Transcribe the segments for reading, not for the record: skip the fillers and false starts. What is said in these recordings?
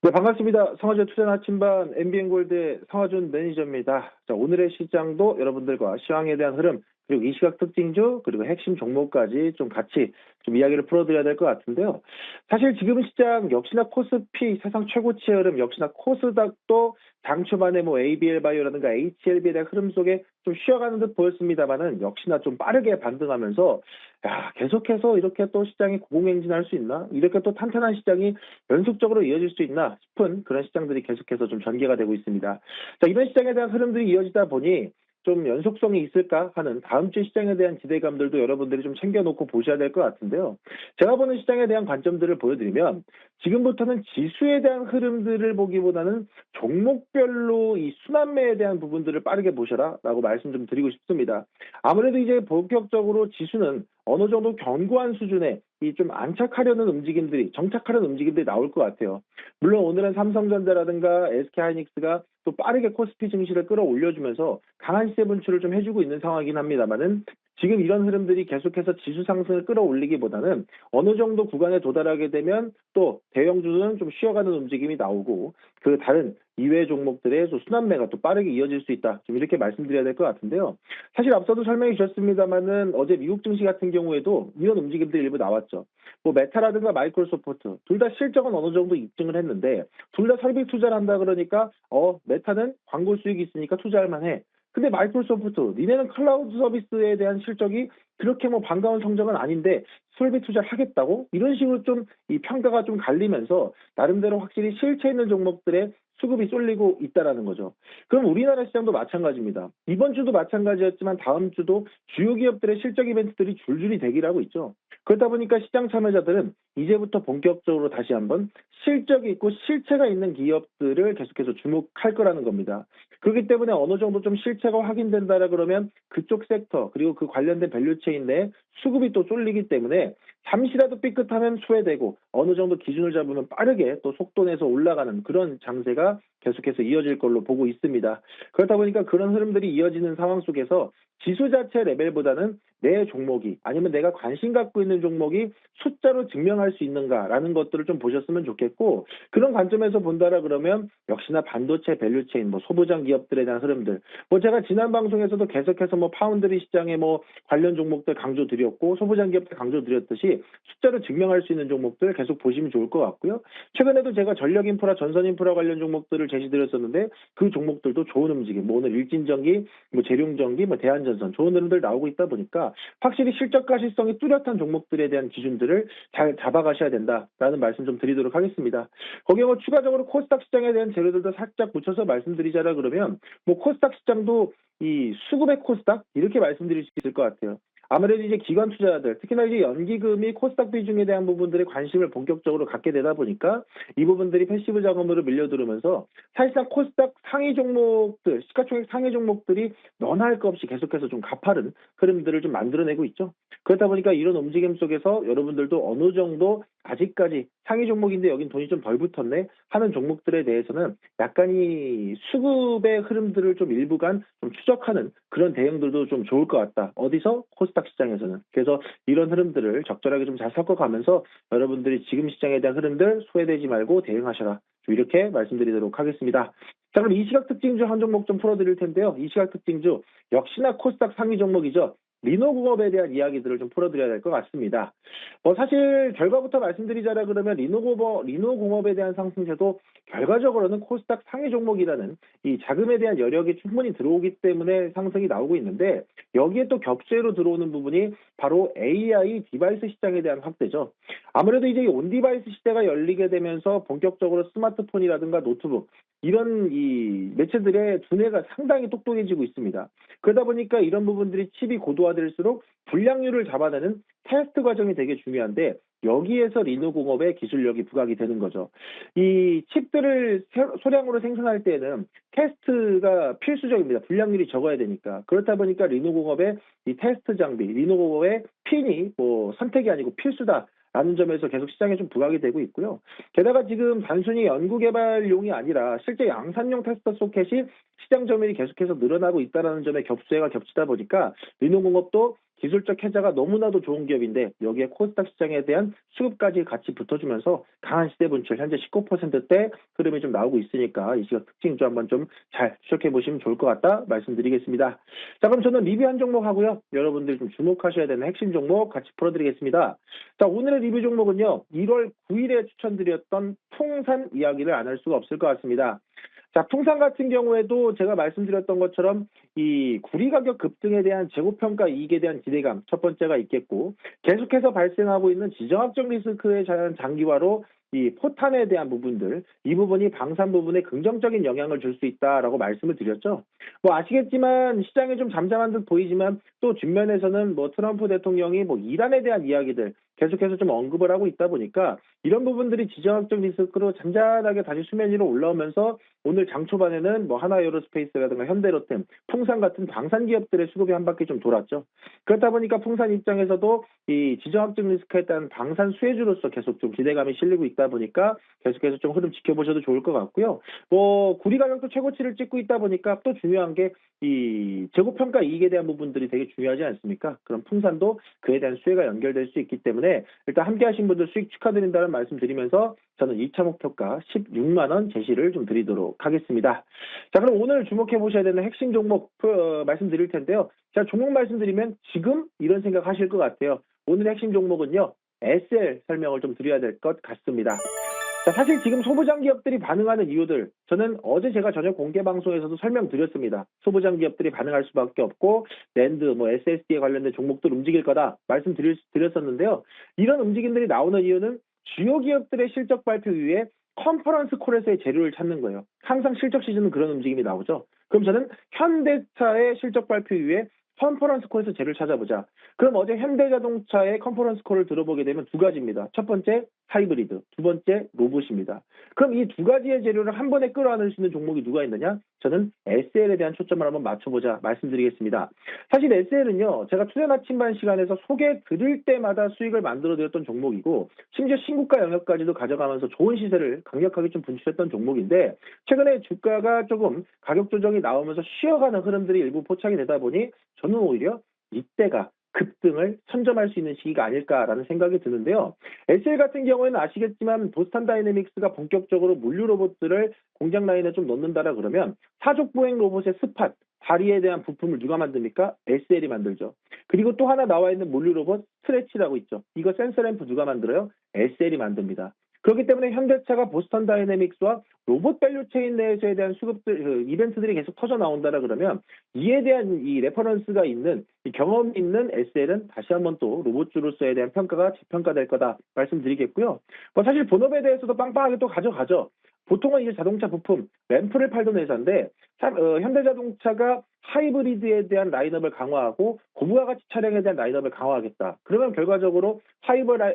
네, 반갑습니다. 성화재 투자 나침반 MBN골드의 성화준 매니저입니다. 자, 오늘의 시장도 여러분들과 시황에 대한 흐름, 그리고 이 시각 특징주, 그리고 핵심 종목까지 좀 같이 좀 이야기를 풀어드려야 될 것 같은데요. 사실 지금 시장 역시나 코스피 사상 최고치의 흐름, 역시나 코스닥도 장 초반에 뭐 ABL 바이오라든가 HLB에 대한 흐름 속에 좀 쉬어가는 듯 보였습니다만은 역시나 좀 빠르게 반등하면서 야, 계속해서 이렇게 또 시장이 고공행진할 수 있나? 이렇게 또 탄탄한 시장이 연속적으로 이어질 수 있나 싶은 그런 시장들이 계속해서 좀 전개가 되고 있습니다. 자, 이번 시장에 대한 흐름들이 이어지다 보니 좀 연속성이 있을까 하는 다음 주 시장에 대한 기대감들도 여러분들이 좀 챙겨놓고 보셔야 될 것 같은데요. 제가 보는 시장에 대한 관점들을 보여드리면 지금부터는 지수에 대한 흐름들을 보기보다는 종목별로 이 순환매에 대한 부분들을 빠르게 보셔라라고 말씀 좀 드리고 싶습니다. 아무래도 이제 본격적으로 지수는 어느 정도 견고한 수준의 이 좀 안착하려는 움직임들이 정착하려는 움직임들이 나올 것 같아요. 물론 오늘은 삼성전자라든가 SK하이닉스가 또 빠르게 코스피 증시를 끌어올려주면서 강한 시세 분출을 좀 해주고 있는 상황이긴 합니다만은 지금 이런 흐름들이 계속해서 지수 상승을 끌어올리기보다는 어느 정도 구간에 도달하게 되면 또 대형주는 좀 쉬어가는 움직임이 나오고 그 다른 이외 종목들의 또 순환매가 또 빠르게 이어질 수 있다. 좀 이렇게 말씀드려야 될 것 같은데요. 사실 앞서도 설명해 주셨습니다만은 어제 미국 증시 같은 경우에도 이런 움직임들이 일부 나왔죠. 뭐 메타라든가 마이크로소프트 둘 다 실적은 어느 정도 입증을 했는데 둘 다 설비 투자를 한다 그러니까 메타는 광고 수익이 있으니까 투자할 만해. 근데 마이크로소프트 니네는 클라우드 서비스에 대한 실적이 그렇게 뭐 반가운 성적은 아닌데 설비 투자를 하겠다고? 이런 식으로 좀 이 평가가 좀 갈리면서 나름대로 확실히 실체 있는 종목들의 수급이 쏠리고 있다라는 거죠. 그럼 우리나라 시장도 마찬가지입니다. 이번 주도 마찬가지였지만 다음 주도 주요 기업들의 실적 이벤트들이 줄줄이 대기하고 있죠. 그러다 보니까 시장 참여자들은 이제부터 본격적으로 다시 한번 실적이 있고 실체가 있는 기업들을 계속해서 주목할 거라는 겁니다. 그렇기 때문에 어느 정도 좀 실체가 확인된다라 그러면 그쪽 섹터 그리고 그 관련된 밸류체인 내에 수급이 또 쏠리기 때문에 잠시라도 삐끗하면 소외되고 어느 정도 기준을 잡으면 빠르게 또 속도 내서 올라가는 그런 장세가 계속해서 이어질 걸로 보고 있습니다. 그렇다 보니까 그런 흐름들이 이어지는 상황 속에서 지수 자체 레벨보다는 내 종목이 아니면 내가 관심 갖고 있는 종목이 숫자로 증명할 수 있는가라는 것들을 좀 보셨으면 좋겠고 그런 관점에서 본다라 그러면 역시나 반도체 밸류체인 뭐 소부장 기업들에 대한 흐름들 뭐 제가 지난 방송에서도 계속해서 뭐 파운드리 시장의 뭐 관련 종목들 강조 드렸고 소부장 기업들 강조 드렸듯이 숫자로 증명할 수 있는 종목들 계속 보시면 좋을 것 같고요. 최근에도 제가 전력 인프라, 전선 인프라 관련 종목들을 제시드렸었는데 그 종목들도 좋은 움직임, 뭐 오늘 일진전기, 뭐 재룡전기, 뭐 대한전선 좋은 흐름들 나오고 있다 보니까 확실히 실적 가시성이 뚜렷한 종목들에 대한 기준들을 잘 잡아가셔야 된다라는 말씀 좀 드리도록 하겠습니다. 거기에 뭐 추가적으로 코스닥 시장에 대한 재료들도 살짝 붙여서 말씀드리자라 그러면 뭐 코스닥 시장도 이 수급의 코스닥 이렇게 말씀드릴 수 있을 것 같아요. 아무래도 이제 기관 투자자들, 특히나 이제 연기금이 코스닥 비중에 대한 부분들에 관심을 본격적으로 갖게 되다 보니까 이 부분들이 패시브 자금으로 밀려들으면서 사실상 코스닥 상위 종목들, 시가총액 상위 종목들이 너나 할 것 없이 계속해서 좀 가파른 흐름들을 좀 만들어내고 있죠. 그렇다 보니까 이런 움직임 속에서 여러분들도 어느 정도 아직까지 상위 종목인데 여긴 돈이 좀 덜 붙었네 하는 종목들에 대해서는 약간 이 수급의 흐름들을 좀 일부간 좀 추적하는 그런 대응들도 좀 좋을 것 같다. 어디서? 코스닥 시장에서는. 그래서 이런 흐름들을 적절하게 좀 잘 섞어가면서 여러분들이 지금 시장에 대한 흐름들 소외되지 말고 대응하셔라. 이렇게 말씀드리도록 하겠습니다. 자, 그럼 이 시각 특징주 한 종목 좀 풀어드릴 텐데요. 이 시각 특징주 역시나 코스닥 상위 종목이죠. 리노공업에 대한 이야기들을 좀 풀어드려야 될 것 같습니다. 사실 결과부터 말씀드리자라 그러면 리노공업에 대한 상승세도 결과적으로는 코스닥 상위 종목이라는 이 자금에 대한 여력이 충분히 들어오기 때문에 상승이 나오고 있는데 여기에 또 겹재로 들어오는 부분이 바로 AI 디바이스 시장에 대한 확대죠. 아무래도 이제 온디바이스 시대가 열리게 되면서 본격적으로 스마트폰이라든가 노트북 이런 이 매체들의 두뇌가 상당히 똑똑해지고 있습니다. 그러다 보니까 이런 부분들이 칩이 고도화될수록 불량률을 잡아내는 테스트 과정이 되게 중요한데 여기에서 리노공업의 기술력이 부각이 되는 거죠. 이 칩들을 소량으로 생산할 때는 테스트가 필수적입니다. 불량률이 적어야 되니까. 그렇다 보니까 리노공업의 이 테스트 장비, 리노공업의 핀이 뭐 선택이 아니고 필수다. 라는 점에서 계속 시장에 좀 부각이 되고 있고요. 게다가 지금 단순히 연구개발용이 아니라 실제 양산용 테스터 소켓이 시장 점유율이 계속해서 늘어나고 있다는 점에 겹수가 겹치다 보니까 리노공업도 기술적 혜자가 너무나도 좋은 기업인데 여기에 코스닥 시장에 대한 수급까지 같이 붙어주면서 강한 시세 분출 현재 19%대 흐름이 좀 나오고 있으니까 이 시각 특징주 한번 좀 잘 추적해 보시면 좋을 것 같다 말씀드리겠습니다. 자, 그럼 저는 리뷰한 종목 하고요. 여러분들 좀 주목하셔야 되는 핵심 종목 같이 풀어드리겠습니다. 자, 오늘의 리뷰 종목은요. 1월 9일에 추천드렸던 풍산 이야기를 안 할 수가 없을 것 같습니다. 자, 풍산 같은 경우에도 제가 말씀드렸던 것처럼 이 구리 가격 급등에 대한 재고평가 이익에 대한 기대감 첫 번째가 있겠고, 계속해서 발생하고 있는 지정학적 리스크에 대한 장기화로 이 포탄에 대한 부분들, 이 부분이 방산 부분에 긍정적인 영향을 줄 수 있다라고 말씀을 드렸죠. 뭐 아시겠지만 시장이 좀 잠잠한 듯 보이지만 또 뒷면에서는 뭐 트럼프 대통령이 뭐 이란에 대한 이야기들 계속해서 좀 언급을 하고 있다 보니까 이런 부분들이 지정학적 리스크로 잔잔하게 다시 수면 위로 올라오면서 오늘 장 초반에는 뭐 하나에어로스페이스라든가 현대로템, 풍산 같은 방산 기업들의 수급이 한 바퀴 좀 돌았죠. 그렇다 보니까 풍산 입장에서도 이 지정학적 리스크에 따른 방산 수혜주로서 계속 좀 기대감이 실리고 있다 보니까 계속해서 좀 흐름 지켜보셔도 좋을 것 같고요. 뭐 구리 가격도 최고치를 찍고 있다 보니까 또 중요한 게 이 재고평가 이익에 대한 부분들이 되게 중요하지 않습니까? 그럼 풍산도 그에 대한 수혜가 연결될 수 있기 때문에 일단 함께 하신 분들 수익 축하드린다는 말씀 드리면서 저는 2차 목표가 16만 원 제시를 좀 드리도록 하겠습니다. 자, 그럼 오늘 주목해 보셔야 되는 핵심 종목 말씀드릴 텐데요. 제가 종목 말씀드리면 지금 이런 생각 하실 것 같아요. 오늘의 핵심 종목은요. SL 설명을 좀 드려야 될 것 같습니다. 자, 사실 지금 소부장 기업들이 반응하는 이유들, 저는 어제 제가 저녁 공개 방송에서도 설명드렸습니다. 소부장 기업들이 반응할 수밖에 없고 낸드, 뭐 SSD에 관련된 종목들 움직일 거다 말씀드렸었는데요. 이런 움직임들이 나오는 이유는 주요 기업들의 실적 발표 이후에 컨퍼런스 콜에서의 재료를 찾는 거예요. 항상 실적 시즌은 그런 움직임이 나오죠. 그럼 저는 현대차의 실적 발표 이후에 컨퍼런스 콜에서 재료를 찾아보자. 그럼 어제 현대자동차의 컨퍼런스 콜을 들어보게 되면 두 가지입니다. 첫 번째 하이브리드, 두 번째 로봇입니다. 그럼 이 두 가지의 재료를 한 번에 끌어안을 수 있는 종목이 누가 있느냐? 저는 SL에 대한 초점을 한번 맞춰보자 말씀드리겠습니다. 사실 SL은요, 제가 투자 나침반 시간에서 소개 드릴 때마다 수익을 만들어드렸던 종목이고, 심지어 신고가 영역까지도 가져가면서 좋은 시세를 강력하게 좀 분출했던 종목인데, 최근에 주가가 조금 가격 조정이 나오면서 쉬어가는 흐름들이 일부 포착이 되다 보니 저는 오히려 이때가 급등을 선점할 수 있는 시기가 아닐까라는 생각이 드는데요. SL 같은 경우에는 아시겠지만 보스턴 다이내믹스가 본격적으로 물류 로봇들을 공장 라인에 좀 넣는다라 그러면 사족 보행 로봇의 스팟, 다리에 대한 부품을 누가 만듭니까? SL이 만들죠. 그리고 또 하나 나와 있는 물류 로봇 스트레치라고 있죠. 이거 센서 램프 누가 만들어요? SL이 만듭니다. 그렇기 때문에 현대차가 보스턴 다이내믹스와 로봇 밸류 체인 내에서에 대한 수급들, 이벤트들이 계속 터져 나온다라 그러면 이에 대한 이 레퍼런스가 있는 이 경험이 있는 SL은 다시 한번 또 로봇주로서에 대한 평가가 재평가될 거다 말씀드리겠고요. 뭐 사실 본업에 대해서도 빵빵하게 또 가져가죠. 보통은 이제 자동차 부품, 램프를 팔던 회사인데 현대자동차가 하이브리드에 대한 라인업을 강화하고 고부가 가치 차량에 대한 라인업을 강화하겠다. 그러면 결과적으로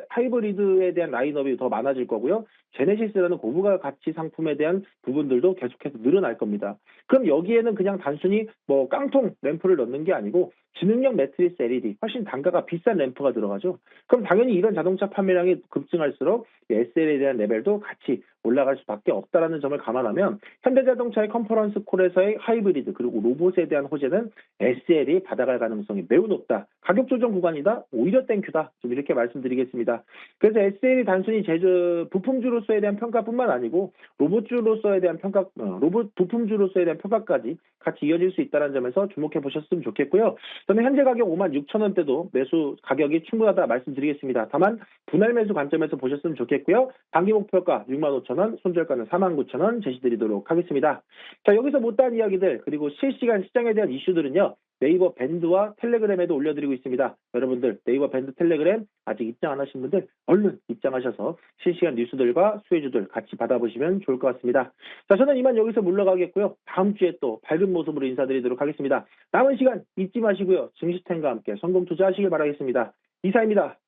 하이브리드에 대한 라인업이 더 많아질 거고요. 제네시스라는 고부가 가치 상품에 대한 부분들도 계속해서 늘어날 겁니다. 그럼 여기에는 그냥 단순히 뭐 깡통 램프를 넣는 게 아니고 지능형 매트리스 LED, 훨씬 단가가 비싼 램프가 들어가죠. 그럼 당연히 이런 자동차 판매량이 급증할수록 SL에 대한 레벨도 같이 올라갈 수밖에 없다라는 점을 감안하면 현대자동차의 컨퍼런스 콜에서의 하이브리드 그리고 로봇에 대한 호재는 SL이 받아갈 가능성이 매우 높다. 가격 조정 구간이다. 오히려 땡큐다. 좀 이렇게 말씀드리겠습니다. 그래서 SL이 단순히 부품주로서에 대한 평가뿐만 아니고 로봇주로서에 대한 로봇 부품주로서에 대한 평가까지 같이 이어질 수 있다는 점에서 주목해 보셨으면 좋겠고요. 저는 현재 가격 56,000원대도 매수 가격이 충분하다 말씀드리겠습니다. 다만 분할 매수 관점에서 보셨으면 좋겠고요. 단기 목표가 65,000원, 손절가는 49,000원 제시드리도록 하겠습니다. 자, 여기서 못다한 이야기들 그리고 실시간 시장에 대한 이슈들은요. 네이버 밴드와 텔레그램에도 올려드리고 있습니다. 여러분들 네이버 밴드 텔레그램 아직 입장 안 하신 분들 얼른 입장하셔서 실시간 뉴스들과 수혜주들 같이 받아보시면 좋을 것 같습니다. 자, 저는 이만 여기서 물러가겠고요. 다음 주에 또 밝은 모습으로 인사드리도록 하겠습니다. 남은 시간 잊지 마시고요. 증시템과 함께 성공 투자하시길 바라겠습니다. 이사입니다.